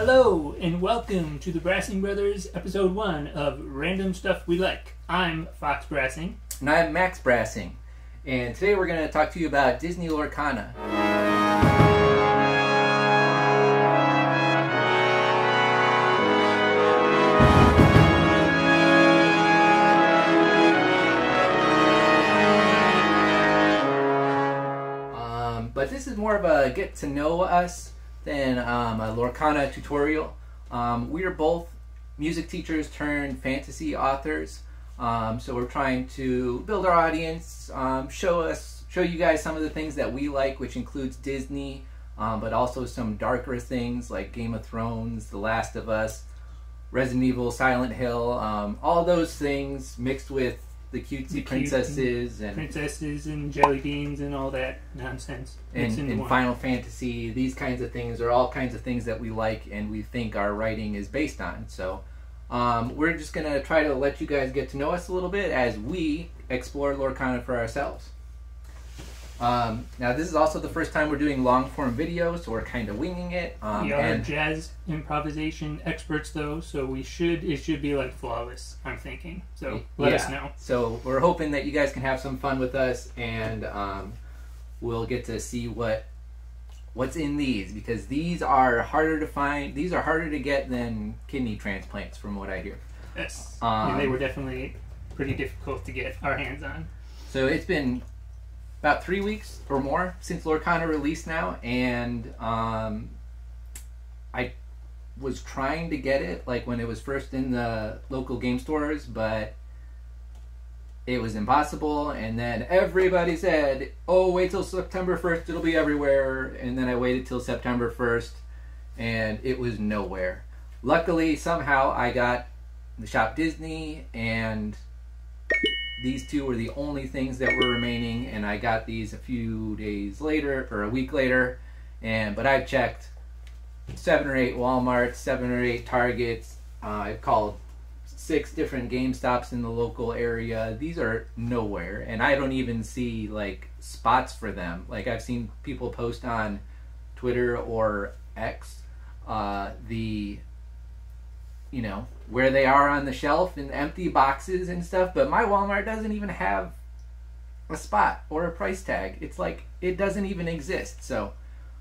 Hello, and welcome to the Brassing Brothers, episode 1 of Random Stuff We Like. I'm Fox Brassing. And I'm Max Brassing. And today we're going to talk to you about Disney Lorcana. But this is more of a get to know us than a Lorcana tutorial. We are both music teachers turned fantasy authors. So we're trying to build our audience, show you guys some of the things that we like, which includes Disney, but also some darker things like Game of Thrones, The Last of Us, Resident Evil, Silent Hill, all those things mixed with the cutesy princesses and jelly beans and all that nonsense. And Final Fantasy, these kinds of things are all kinds of things that we like and we think our writing is based on. So we're just going to try to let you guys get to know us a little bit as we explore Lorcana for ourselves. Now this is also the first time we're doing long form videos, so we're kind of winging it. We are jazz improvisation experts though, so it should be like flawless, I'm thinking. So let us know. So we're hoping that you guys can have some fun with us, and we'll get to see what's in these, because these are harder to find. These are harder to get than kidney transplants, from what I hear. Yes, and they were definitely pretty difficult to get our hands on. So it's been about 3 weeks or more since Lorcana released now, and I was trying to get it like when it was first in the local game stores, but it was impossible. And then everybody said, oh, wait till September 1st, it'll be everywhere. And then I waited till September 1st and it was nowhere. Luckily, somehow I got the Shop Disney, and these two were the only things that were remaining, and I got these a few days later, or a week later, but I've checked 7 or 8 Walmarts, 7 or 8 Targets, I've called 6 different GameStops in the local area. These are nowhere, and I don't even see like spots for them. Like I've seen people post on Twitter or X, where they are on the shelf in empty boxes and stuff, but my Walmart doesn't even have a spot or a price tag. It's like it doesn't even exist. So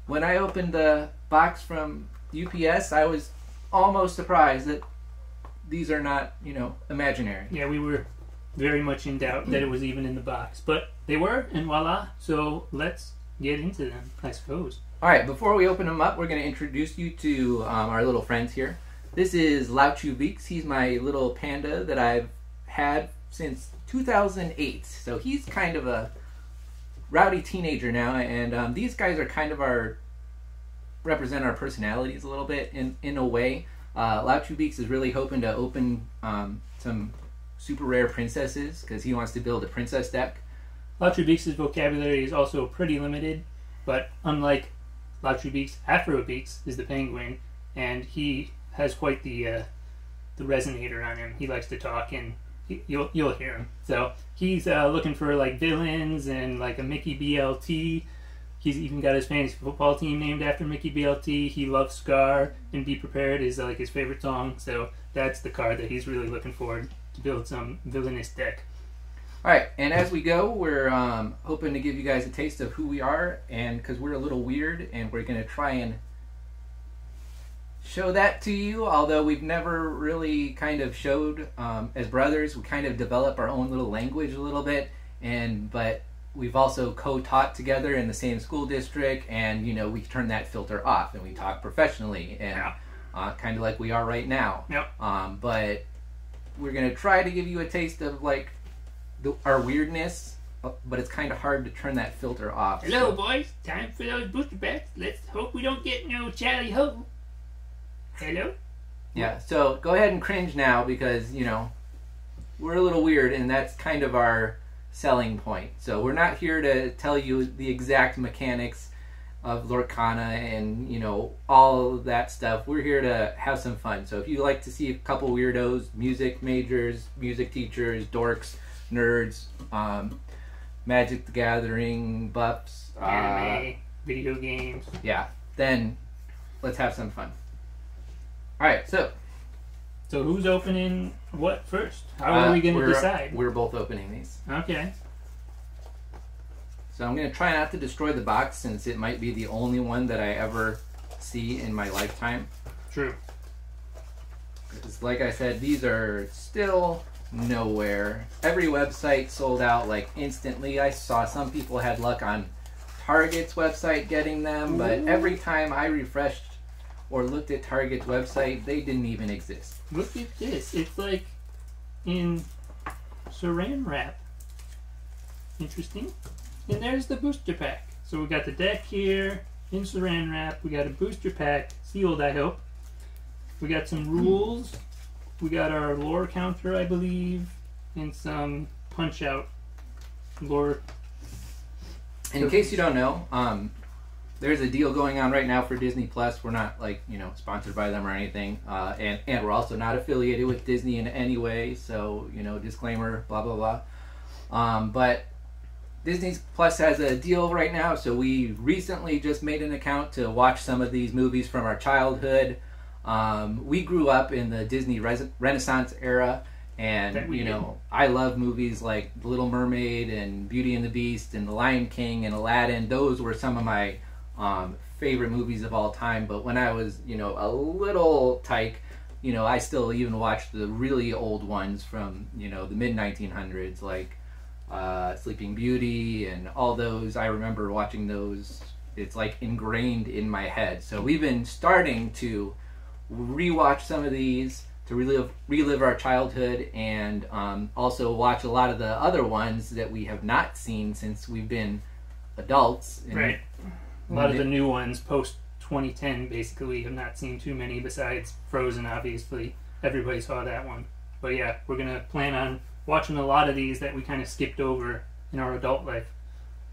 when I opened the box from UPS, I was almost surprised that these are not, imaginary. Yeah, we were very much in doubt that it was even in the box, but they were, and voila. So let's get into them, I suppose. All right, before we open them up, we're going to introduce you to our little friends here. This is Bics. He's my little panda that I've had since 2008. So he's kind of a rowdy teenager now, and these guys are kind of represent our personalities a little bit in a way. Bics is really hoping to open some super rare princesses because he wants to build a princess deck. Bics' vocabulary is also pretty limited, but unlike Bics, Afro is the penguin, and he has quite the resonator on him. He likes to talk, and you'll hear him. So he's looking for like villains and like a Mickey BLT. He's even got his fantasy football team named after Mickey BLT. He loves Scar, and Be Prepared is like his favorite song. So that's the card that he's really looking for to build some villainous deck. All right, and as we go, we're hoping to give you guys a taste of who we are, and because we're a little weird, and we're going to try and show that to you, although we've never really kind of showed as brothers. We kind of develop our own little language a little bit, but we've also co-taught together in the same school district, and we turn that filter off and we talk professionally, and kind of like we are right now. Yep. But we're going to try to give you a taste of like our weirdness, but it's kind of hard to turn that filter off. Hello, boys. Time for those booster packs. Let's hope we don't get no Charlie Ho. Hello? Yeah, so go ahead and cringe now because, we're a little weird, and that's kind of our selling point. So we're not here to tell you the exact mechanics of Lorcana and, all of that stuff. We're here to have some fun. So if you like to see a couple weirdos, music majors, music teachers, dorks, nerds, Magic the Gathering buffs, anime, video games. Yeah, then let's have some fun. Alright, so who's opening what first? How are we going to decide? We're both opening these. Okay. So I'm going to try not to destroy the box since it might be the only one that I ever see in my lifetime. True. Because like I said, these are still nowhere. Every website sold out like instantly. I saw some people had luck on Target's website getting them, but every time I refreshed or looked at Target's website, they didn't even exist. Look at this. It's like in saran wrap. Interesting. And there's the booster pack. So we got the deck here in saran wrap. We got a booster pack, sealed I hope. We got some rules. We got our lore counter, I believe, and some punch out lore. And in case you don't know, there's a deal going on right now for Disney Plus. We're not sponsored by them or anything, and we're also not affiliated with Disney in any way. So disclaimer, blah blah blah. But Disney Plus has a deal right now, so we recently just made an account to watch some of these movies from our childhood. We grew up in the Disney Renaissance era, and I love movies like The Little Mermaid and Beauty and the Beast and The Lion King and Aladdin. Those were some of my favorite movies of all time. But when I was a little tyke, I still even watched the really old ones from the mid 1900s, like Sleeping Beauty and all those. I remember watching those. It's like ingrained in my head. So we've been starting to rewatch some of these to relive our childhood, and also watch a lot of the other ones that we have not seen since we've been adults. Right. A lot of the new ones post 2010 basically we have not seen too many, besides Frozen, obviously. Everybody saw that one. But yeah, we're going to plan on watching a lot of these that we kind of skipped over in our adult life.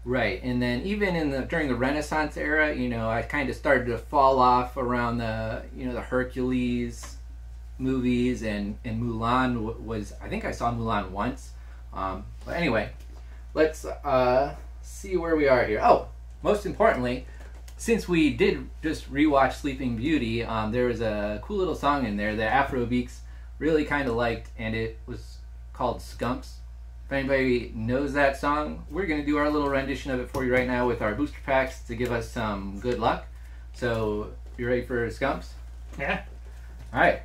Right, and then even during the Renaissance era, I kind of started to fall off around the the Hercules movies, and Mulan was, I think I saw Mulan once. But anyway, let's see where we are here. Oh, most importantly, since we did just rewatch Sleeping Beauty, there was a cool little song in there that Afro Bics really kind of liked, and it was called Skumps. If anybody knows that song, we're going to do our little rendition of it for you right now with our booster packs to give us some good luck. So, you ready for Skumps? Yeah. Alright.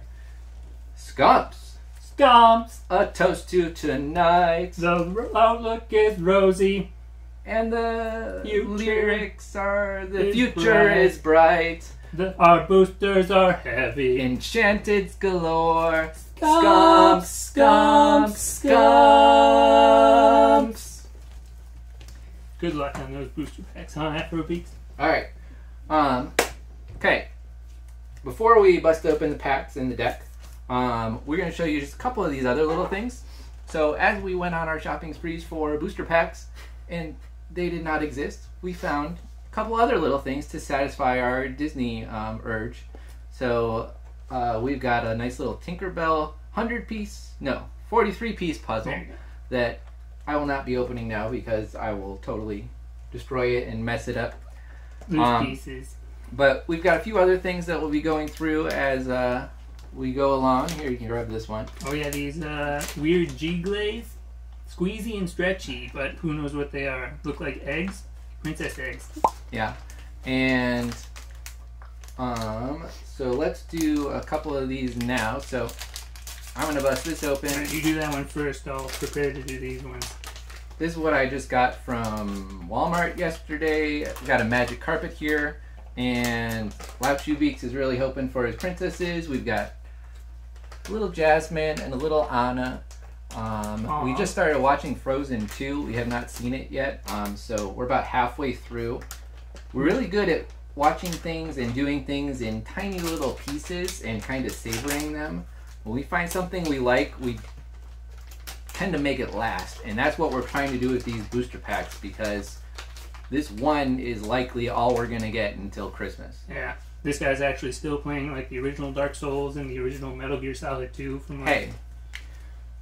Skumps! Skumps! A toast to tonight. The outlook is rosy. And the lyrics are, the is future bright. is bright. Our boosters are heavy. Enchanted galore. Skumps, Skumps, Skumps. Good luck on those booster packs, huh, Afro Beaks? Alright. Okay. Before we bust open the packs in the deck, we're going to show you just a couple of these other little things. So as we went on our shopping sprees for booster packs, and they did not exist, we found a couple other little things to satisfy our Disney urge. So we've got a nice little Tinkerbell 43-piece puzzle that I will not be opening now because I will totally destroy it and mess it up. Loose pieces. But we've got a few other things that we'll be going through as we go along. Here, you can grab this one. Oh yeah, these weird Jigglies. Squeezy and stretchy, but who knows what they are. Look like eggs. Princess eggs. Yeah. And so let's do a couple of these now. So I'm going to bust this open. Right, you do that one first. I'll prepare to do these ones. This is what I just got from Walmart yesterday. I've got a magic carpet here. And Beaks is really hoping for his princesses. We've got a little Jasmine and a little Anna. We just started watching Frozen 2. We have not seen it yet. So we're about halfway through. We're really good at watching things and doing things in tiny little pieces and kind of savoring them. When we find something we like, we tend to make it last. And that's what we're trying to do with these booster packs, because this one is likely all we're going to get until Christmas. Yeah. This guy's actually still playing like the original Dark Souls and the original Metal Gear Solid 2 from like... Hey.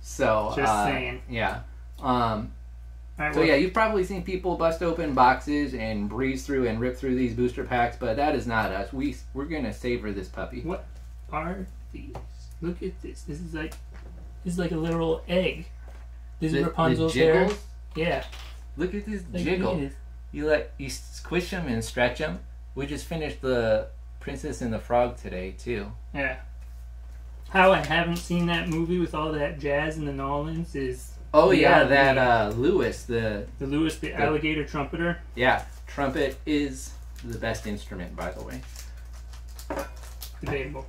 So, just saying. Yeah. Right, so yeah, you've probably seen people bust open boxes and breeze through and rip through these booster packs, but that is not us. We're going to savor this puppy. are these? Look at this. This is like a little egg. This is Rapunzel's hair. Yeah. Look at this jiggle. You squish them and stretch them. We just finished the Princess and the Frog today too. Yeah. How I haven't seen that movie with all that jazz and the Nolans is. Oh yeah, that Lewis, the alligator trumpeter. Yeah, trumpet is the best instrument, by the way. Debatable.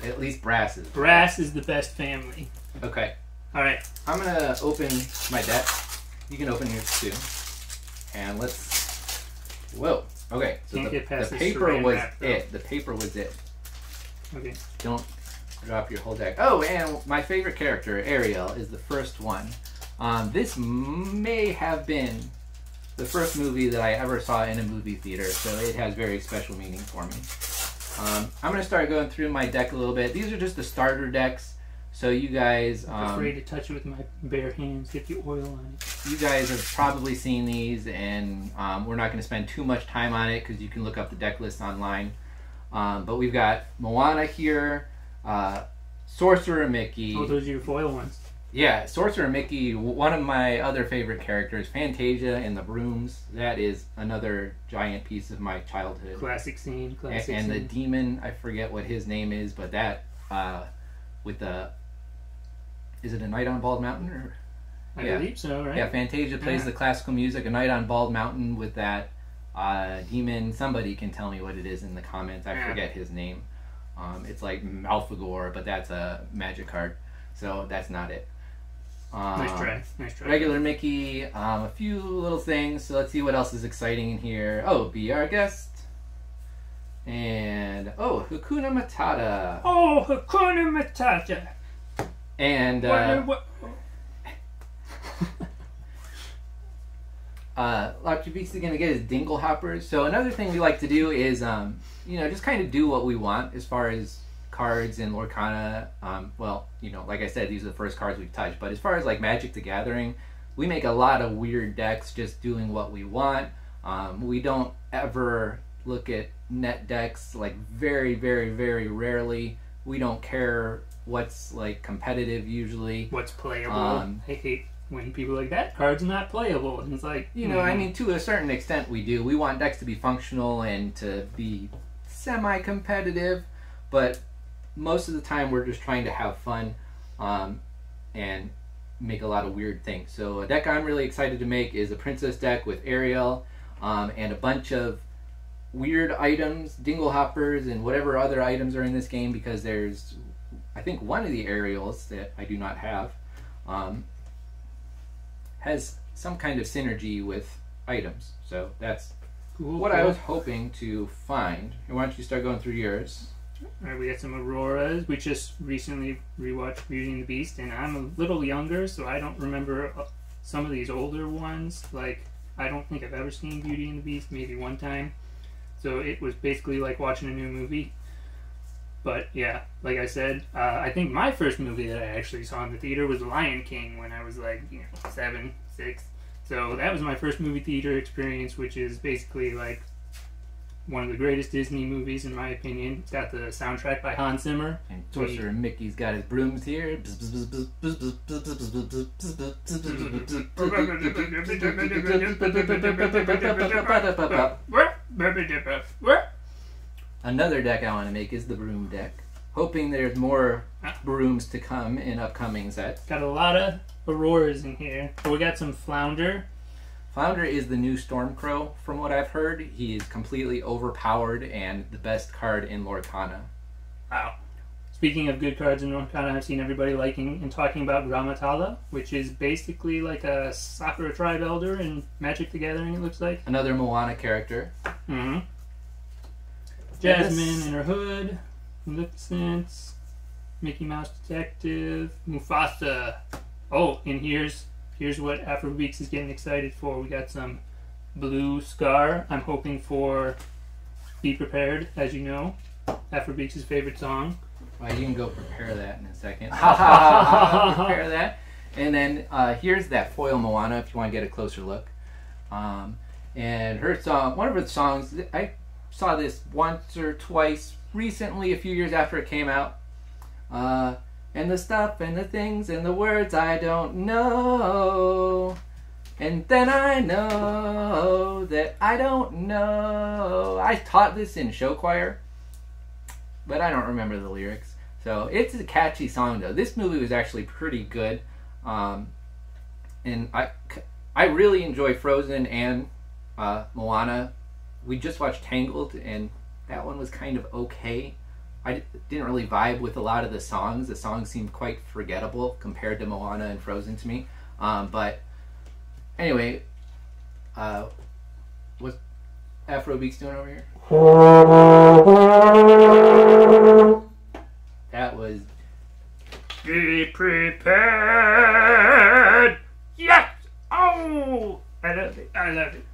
At least brass is. Brass is the best family. Okay. All right. I'm gonna open my deck. You can open yours too. And let's. Whoa. Okay. So the paper was it. The paper was it. Okay. Don't drop your whole deck. Oh, and my favorite character, Ariel, is the first one. This may have been the first movie that I ever saw in a movie theater, so it has very special meaning for me. I'm going to start going through my deck a little bit. These are just the starter decks, so you guys... I'm afraid to touch it with my bare hands, get the oil on it. You guys have probably seen these, and we're not going to spend too much time on it, because you can look up the deck list online. But we've got Moana here, Sorcerer Mickey. Oh, those are your foil ones. Yeah, Sorcerer Mickey, one of my other favorite characters, Fantasia and the Brooms. That is another giant piece of my childhood. Classic scene, and the demon, I forget what his name is, but that, with the, is it A Night on Bald Mountain? Or? I believe so, right? Yeah, Fantasia plays the classical music, A Night on Bald Mountain with that demon. Somebody can tell me what it is in the comments. I forget his name. It's like Malfagor, but that's a magic card, so that's not it. Nice try. Regular Mickey, a few little things. So let's see what else is exciting in here. Oh, Be Our Guest. And, oh, Hakuna Matata. Oh, Hakuna Matata. And, Bics is going to get his dingle hoppers. So another thing we like to do is, you know, just kind of do what we want as far as cards in Lorcana. Well, you know, like I said, these are the first cards we've touched. But as far as like Magic the Gathering, we make a lot of weird decks just doing what we want. We don't ever look at net decks, like very, very, very rarely. We don't care what's like competitive usually. What's playable. I hate when people are like, that card's not playable. And it's like, you know, I mean, to a certain extent we do. We want decks to be functional and to be semi-competitive, but most of the time we're just trying to have fun and make a lot of weird things. So a deck I'm really excited to make is a princess deck with Ariel and a bunch of weird items, dingle hoppers, and whatever other items are in this game, because there's, I think, one of the Ariels that I do not have has some kind of synergy with items. So that's what I was hoping to find. Why don't you start going through yours? Alright, we got some Auroras. We just recently rewatched Beauty and the Beast, and I'm a little younger, so I don't remember some of these older ones. Like, I don't think I've ever seen Beauty and the Beast, maybe one time. So it was basically like watching a new movie. But yeah, like I said, I think my first movie that I actually saw in the theater was Lion King when I was like, 7, 6. So that was my first movie theater experience, which is basically like one of the greatest Disney movies in my opinion. It's got the soundtrack by Hans Zimmer. And Sorcerer Mickey's got his brooms here. Another deck I want to make is the Broom deck. Hoping there's more brooms to come in upcoming sets. Got a lot of Auroras in here. We got some Flounder. Flounder is the new Stormcrow, from what I've heard. He is completely overpowered and the best card in Lorcana. Wow. Speaking of good cards in Lorcana, I've seen everybody liking and talking about Gramatala, which is basically like a Sakura Tribe Elder in Magic the Gathering, it looks like. Another Moana character. Mm-hmm. Jasmine in her hood. Maleficent. Mickey Mouse Detective. Mufasa. Oh, and here's what Afro Bics is getting excited for. We got some Blue Scar. I'm hoping for Be Prepared, as you know. Afro Bics' favorite song. Well, you can go prepare that in a second. Prepare that. And then here's that foil Moana if you want to get a closer look. And her song, one of her songs, I saw this once or twice recently, a few years after it came out. And the stuff and the things and the words I don't know. And then I know that I don't know. I taught this in show choir, but I don't remember the lyrics. So it's a catchy song though. This movie was actually pretty good. And I really enjoy Frozen and Moana. We just watched Tangled, and that one was kind of okay. I didn't really vibe with a lot of the songs. The songs seemed quite forgettable compared to Moana and Frozen to me. But anyway, what's Afro Beaks doing over here? That was Be Prepared! Yes! Oh! I love it. I love it.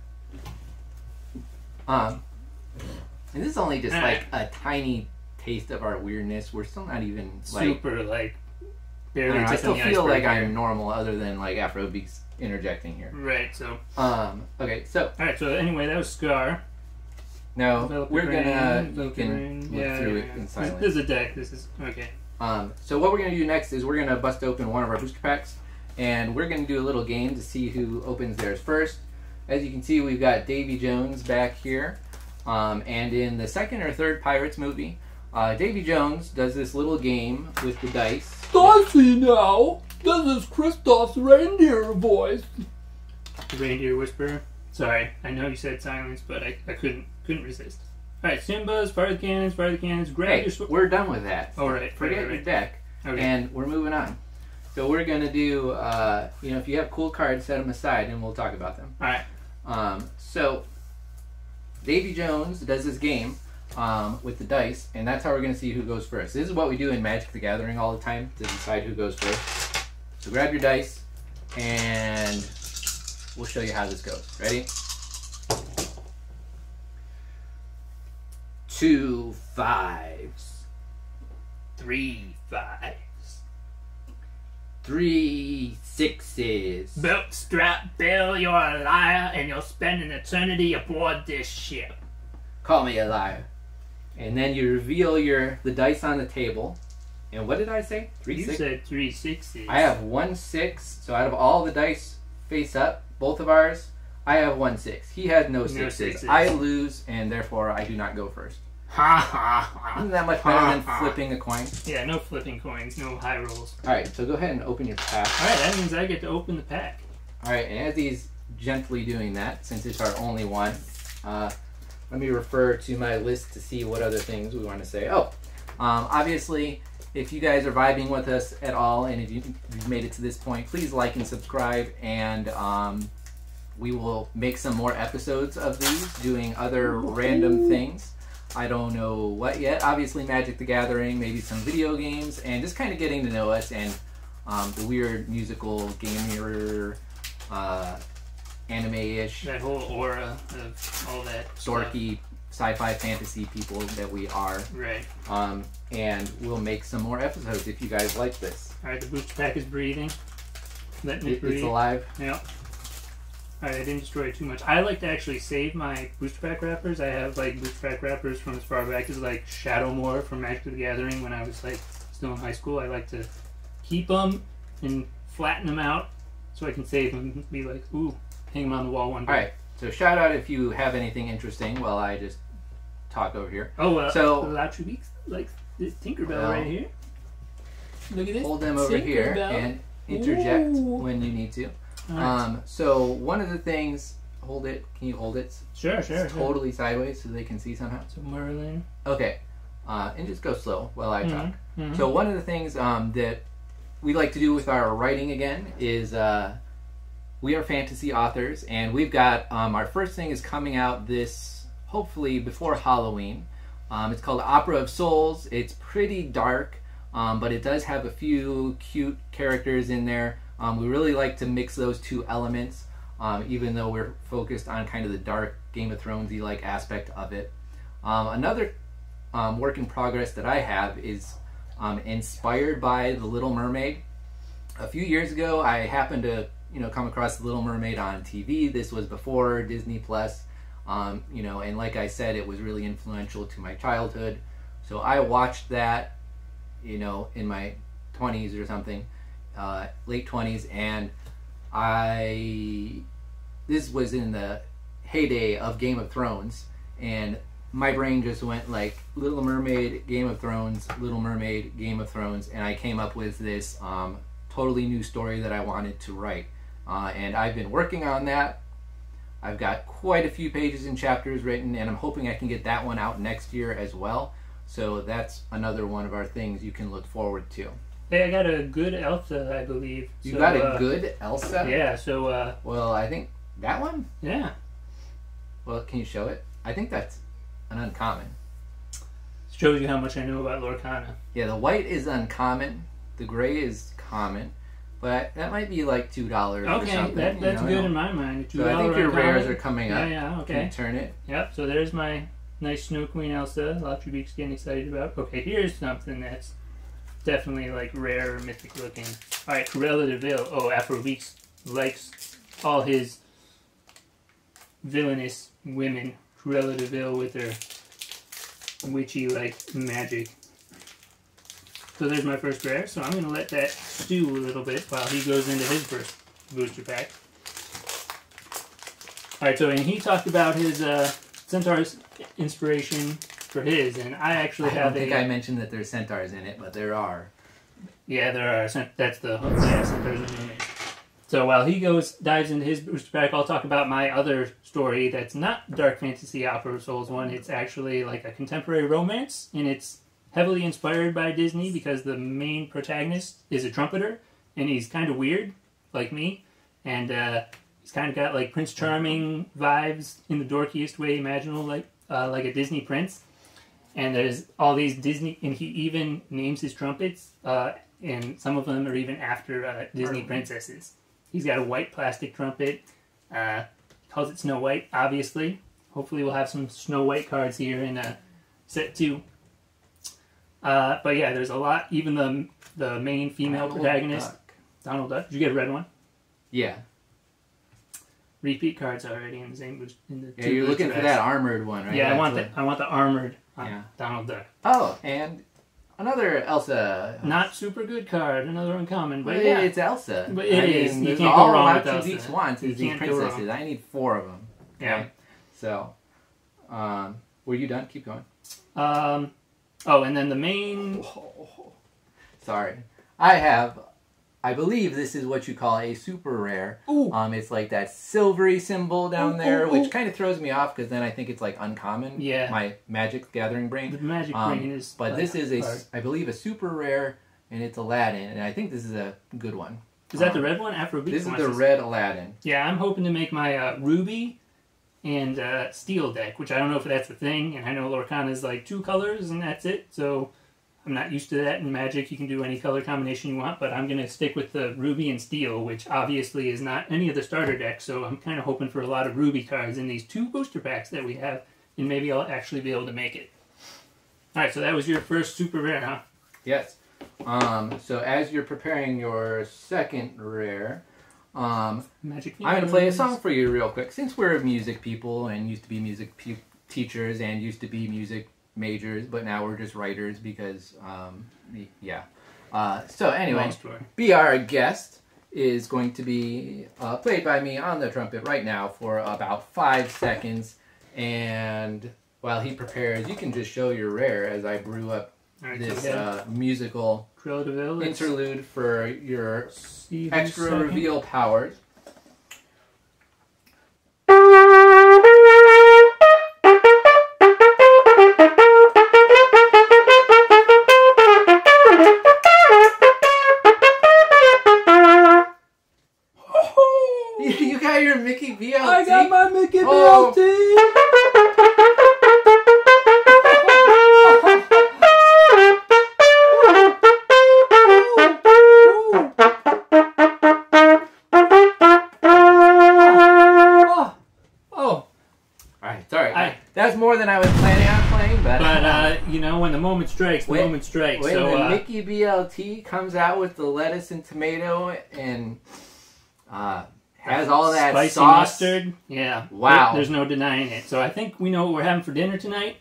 And this is only just like a tiny taste of our weirdness. We're still not even like super like barely. I still feel like I'm normal, other than like Afro Beaks interjecting here. Right. So. Okay. So. All right. So anyway, that was Scar. No, we're gonna. You can look through it in silence. This is a deck. This is okay. So what we're gonna do next is we're gonna bust open one of our booster packs, and we're gonna do a little game to see who opens theirs first. As you can see, we've got Davy Jones back here, and in the second or third Pirates movie, Davy Jones does this little game with the dice. Dicey now! This is Kristoff's reindeer voice. The reindeer whisperer. Sorry, I know you said silence, but I couldn't resist. All right, Simba's fire the cannons, grab your sword. We're done with that. All right, forget your deck, okay. And we're moving on. So we're gonna do, if you have cool cards, set them aside, and we'll talk about them. All right. So Davy Jones does this game with the dice, and that's how we're going to see who goes first. This is what we do in Magic the Gathering all the time to decide who goes first. So grab your dice, and we'll show you how this goes. Ready? 2 5s. 3 5s. 3 6s. Belt strap, Bill, you're a liar, and you'll spend an eternity aboard this ship. Call me a liar. And then you reveal the dice on the table. And what did I say? 3 6? You said 3 6s. I have 1 6. So out of all the dice face up, both of ours, I have 1 6. He has no 6s. I lose, and therefore I do not go first. Ha ha ha. Isn't that much better than flipping a coin? Yeah, no flipping coins, no high rolls. Alright, so go ahead and open your pack. Alright, that means I get to open the pack. Alright, and as he's gently doing that, since it's our only one, let me refer to my list to see what other things we want to say. Obviously, if you guys are vibing with us at all, and if you've made it to this point, please like and subscribe, and we will make some more episodes of these, doing other random things. I don't know what yet. Obviously, Magic the Gathering, maybe some video games, and just kind of getting to know us, and the weird musical, gamer, anime-ish. That whole aura of all that dorky sci-fi fantasy people that we are. Right. And we'll make some more episodes if you guys like this. Alright, the booster pack is breathing. Letting it breathe. It's alive. Yeah. Alright, I didn't destroy it too much. I like to actually save my booster pack wrappers. I have like booster pack wrappers from as far back as like Shadowmoor from Magic the Gathering when I was like still in high school. I like to keep them and flatten them out so I can save them and be like, ooh, hang them on the wall one day. Alright, so shout out if you have anything interesting while I just talk over here. Oh, so the Beaks, like this Tinkerbell right here. Look at this. Hold them over here and interject when you need to. Right. So one of the things, hold it. Can you hold it? Sure. Totally sideways so they can see somehow. So Merlin. Okay, and just go slow while I talk. So one of the things that we like to do with our writing again is we are fantasy authors, and we've got our first thing is coming out this hopefully before Halloween. It's called Opera of Souls. It's pretty dark, but it does have a few cute characters in there. We really like to mix those two elements, even though we're focused on kind of the dark Game of Thrones-y like aspect of it. Another work in progress that I have is inspired by The Little Mermaid. A few years ago, I happened to come across The Little Mermaid on TV. This was before Disney Plus, and like I said, it was really influential to my childhood. So I watched that, you know, in my 20s or something, late 20s, and this was in the heyday of Game of Thrones, and my brain just went like Little Mermaid, Game of Thrones, Little Mermaid, Game of Thrones, and I came up with this totally new story that I wanted to write. And I've been working on that. I've got quite a few pages and chapters written, and I'm hoping I can get that one out next year as well. So that's another one of our things you can look forward to. Hey, I got a good Elsa, I believe. You got a good Elsa? Yeah, so... well, I think that one? Yeah. Well, can you show it? I think that's an uncommon. Shows you how much I know about Lorcana. Yeah, the white is uncommon. The gray is common. But that might be like $2 or something. Okay, that's good in my mind. So I think your rares are coming up. Yeah, okay. Can you turn it? Yep, so there's my nice Snow Queen Elsa. Lots of Bics getting excited about. Okay, here's something that's definitely like rare or mythic looking. Alright, Cruella de Vil. Oh, Afro Bics likes all his villainous women. Cruella de Vil with her witchy like magic. So there's my first rare, so I'm going to let that stew a little bit while he goes into his first booster pack. Alright, so and he talked about his Centaur's inspiration for his, and I actually have I don't think I mentioned that there's centaurs in it, but there are. Yeah, there are. That's the... Yeah, centaurs are in it. So while he dives into his booster pack, I'll talk about my other story that's not Dark Fantasy Opera Souls one. It's actually like a contemporary romance, and it's heavily inspired by Disney because the main protagonist is a trumpeter, and he's kind of weird, like me, and he's kind of got like Prince Charming vibes in the dorkiest way imaginable, like a Disney prince. And there's all these Disney, and he even names his trumpets, and some of them are even after Disney princesses. He's got a white plastic trumpet. Calls it Snow White, obviously. Hopefully we'll have some Snow White cards here in set 2. But yeah, there's a lot. Even the main female protagonist, Donald Duck. Did you get a red one? Yeah. Repeat cards already in the same boost. Yeah, you're looking for that armored one, right? Yeah, I want the armored Donald Duck. Oh, and another Elsa. Not super good card, another uncommon, but yeah, it's Elsa. But it is. You can't go wrong with Elsa. Bics wants is these princesses. I need 4 of them. Yeah. Okay? So, were you done? Keep going. Oh, and then the main... Sorry. I believe this is what you call a super rare. Ooh. It's like that silvery symbol down there, which kind of throws me off because then I think it's like uncommon. Yeah. My Magic Gathering brain. The Magic brain is... But this is I believe, a super rare, and it's Aladdin, and I think this is a good one. Is that the red one? Afro Bics. This is the red Aladdin. Yeah, I'm hoping to make my Ruby and Steel deck, which I don't know if that's the thing, and I know Lorcana is like 2 colors, and that's it, so... I'm not used to that in Magic. You can do any color combination you want, but I'm going to stick with the Ruby and Steel, which obviously is not any of the starter decks, so I'm kind of hoping for a lot of Ruby cards in these 2 booster packs that we have, and maybe I'll actually be able to make it. Alright, so that was your first super rare, huh? Yes. So as you're preparing your second rare, Magic I'm going to play a song for you real quick. Since we're music people and used to be music teachers and used to be music majors, but now we're just writers because, yeah. So anyway, BR Guest is going to be played by me on the trumpet right now for about 5 seconds. And while he prepares, you can just show your rare as I brew up this musical interlude for your extra reveal powers. You got your Mickey BLT? I got my Mickey BLT! That's more than I was planning on playing, but you know, when the moment strikes, the moment strikes. When the Mickey BLT comes out with the lettuce and tomato and has all that spicy sauce, mustard, yeah, wow, there's no denying it. So I think we know what we're having for dinner tonight.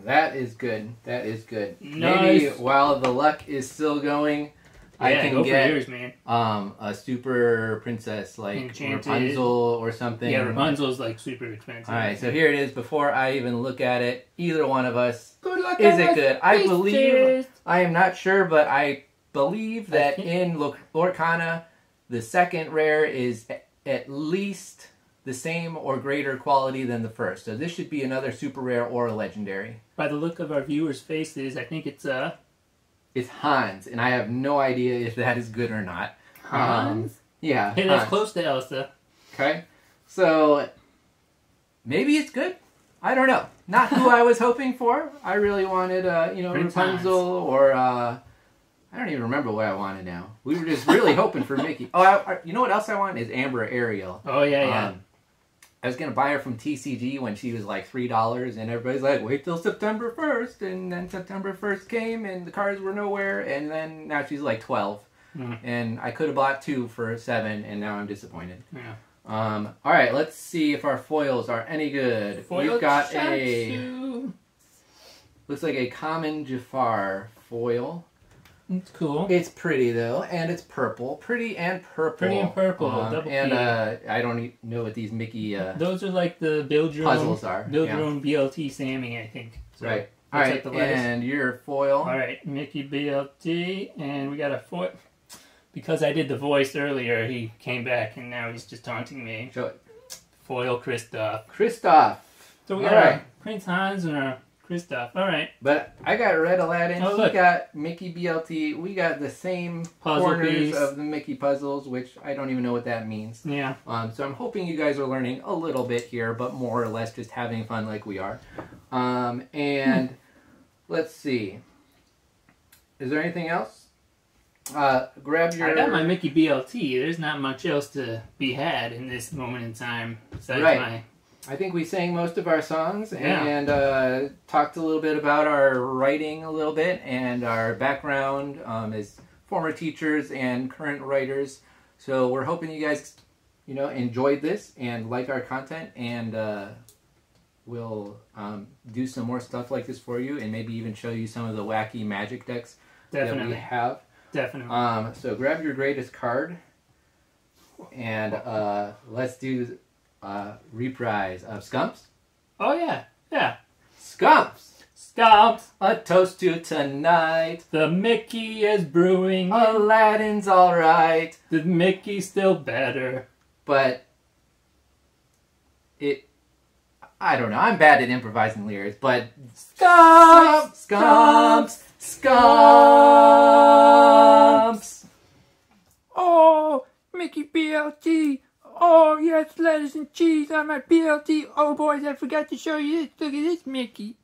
That is good. That is good. Nice. Maybe while the luck is still going, I can go get for yours, man. a super princess like Enchanted. Rapunzel or something. Yeah, Rapunzel's like super expensive. All right, so here it is. Before I even look at it, either one of us, Good luck. is it good? I believe. Cheers. I am not sure, but I believe that in Lorcana, the second rare is at least the same or greater quality than the first. So this should be another super rare or a legendary. By the look of our viewers' faces, I think it's It's Hans, and I have no idea if that is good or not. Hans. Yeah. Hey, that's close to Elsa. Okay. So maybe it's good. I don't know. Not who I was hoping for. I really wanted, Prince Rapunzel Hans. or I don't even remember what I wanted now. We were just really hoping for Mickey. Oh, you know what else I want is Amber Ariel. Oh yeah. I was gonna buy her from TCG when she was like $3, and everybody's like, "Wait till September 1st," and then September 1st came, and the cards were nowhere, and then now she's like 12, and I could have bought 2 for $7, and now I'm disappointed. Yeah. All right, let's see if our foils are any good. We've got looks like a common Jafar foil. It's cool. It's pretty though, and it's purple. Pretty and purple. Pretty and purple. Double and P. I don't even know what these Mickey Those are like the build your puzzles own, are. Build your own BLT Sammy, I think. So right. All looks right, like the letters. and your foil. All right, Mickey BLT, and we got a foil. Because I did the voice earlier, he came back, and now he's just taunting me. Show it. Foil Kristoff. Kristoff. So we got our Prince Hans and our Kristoff. All right. But I got Red Aladdin. Oh, He look. got Mickey BLT. We got the same Puzzle corners piece. of the Mickey puzzles, which I don't even know what that means. Yeah. So I'm hoping you guys are learning a little bit here, but more or less just having fun like we are. And let's see. Is there anything else? Grab your... I got my Mickey BLT. There's not much else to be had in this moment in time besides Right. I think we sang most of our songs Yeah. and talked a little bit about our writing a little bit and our background as former teachers and current writers. So we're hoping you guys, enjoyed this and like our content, and we'll do some more stuff like this for you and maybe even show you some of the wacky magic decks that we have. Definitely. So grab your greatest card and let's do Reprise of Skumps. Oh, yeah. Yeah. Skumps! Skumps! A toast to tonight. The Mickey is brewing. Aladdin's alright. The Mickey's still better. But I don't know. I'm bad at improvising lyrics, but Skumps! Skumps! Skumps! Oh, Mickey BLT. Oh, yes, lettuce and cheese on my BLT. Oh, boys, I forgot to show you this. Look at this, Mickey.